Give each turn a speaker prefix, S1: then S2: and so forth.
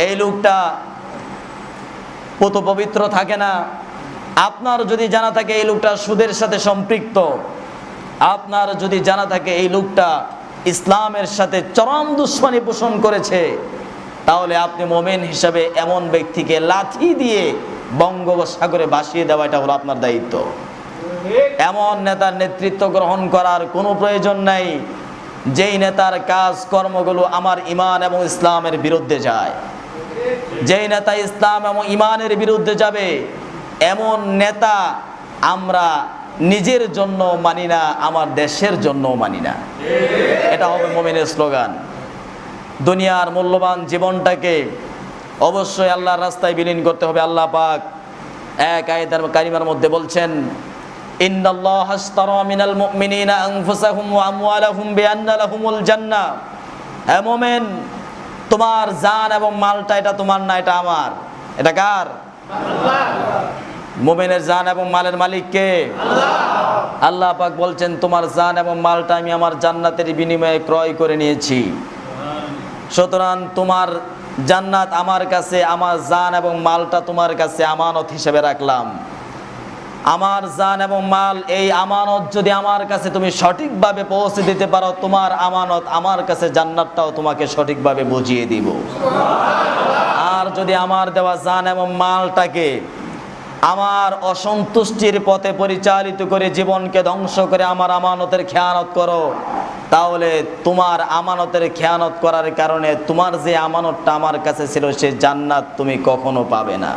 S1: এই লোকটা পুত পবিত্র থাকে না, আপনার যদি জানা থাকে এই লোকটা সুদের সাথে সম্পৃক্ত, আপনার যদি জানা থাকে এই লোকটা ইসলামের সাথে চরম দুশ্মনী পোষণ করেছে, তাহলে আপনি মুমিন হিসাবে এমন ব্যক্তিকে লাথি দিয়ে বঙ্গোপসাগরে ভাসিয়ে দেওয়া এটা হলো আপনার দায়িত্ব। এমন নেতার নেতৃত্ব গ্রহণ করার কোনো প্রয়োজন নাই যেই নেতার কাজ কর্মগুলো আমার ঈমান এবং ইসলামের বিরুদ্ধে যায়। যেই নেতা ইসলাম এবং ঈমানের বিরুদ্ধে যাবে এমন নেতা আমরা নিজের জন্য মানি না, আমার দেশের জন্য মানি না। এটা হবে মুমিনের স্লোগান। দুনিয়ার মূল্যবান জীবনটাকে অবশ্যই আল্লাহর রাস্তায় বিলীন করতে হবে। আল্লাহ পাক এক আয়াতের কারিমার মধ্যে বলছেন, ইন্নাল্লাহা আশতারা মিনাল মুমিনিনা আনফুসাহুম ওয়া আমওয়ালাহুম বিআন্না লাহুমুল জান্নাহ। হে মুমিন, তোমার জান এবং মালটা এটা তোমার না, এটা আমার। এটা কার? আল্লাহ। মুমিনের জান এবং মালের মালিক কে? আল্লাহ। আল্লাহ পাক বলছেন, তোমার জান এবং মালটা আমি আমার জান্নাতের বিনিময়ে ক্রয় করে নিয়েছি। সুতরাং তোমার জান্নাত আমার কাছে, আমার জান এবং মালটা তোমার কাছে আমানত হিসেবে রাখলাম। আমার জান এবং মাল, এই আমানত যদি আমার কাছে তুমি সঠিকভাবে পৌঁছে দিতে পারো, তোমার আমানত আমার কাছে জান্নাতটাও তোমাকে সঠিকভাবে বুঝিয়ে দিব। আর যদি আমার দেওয়া জান এবং মালটাকে আমার অসন্তুষ্টির পথে পরিচালিত করে জীবনকে ধ্বংস করে আমার আমানতের খেয়ানত করো, তাহলে তোমার আমানতের খেয়ানত করার কারণে তোমার যে আমানতটা আমার কাছে ছিল সে জান্নাত তুমি কখনো পাবে না।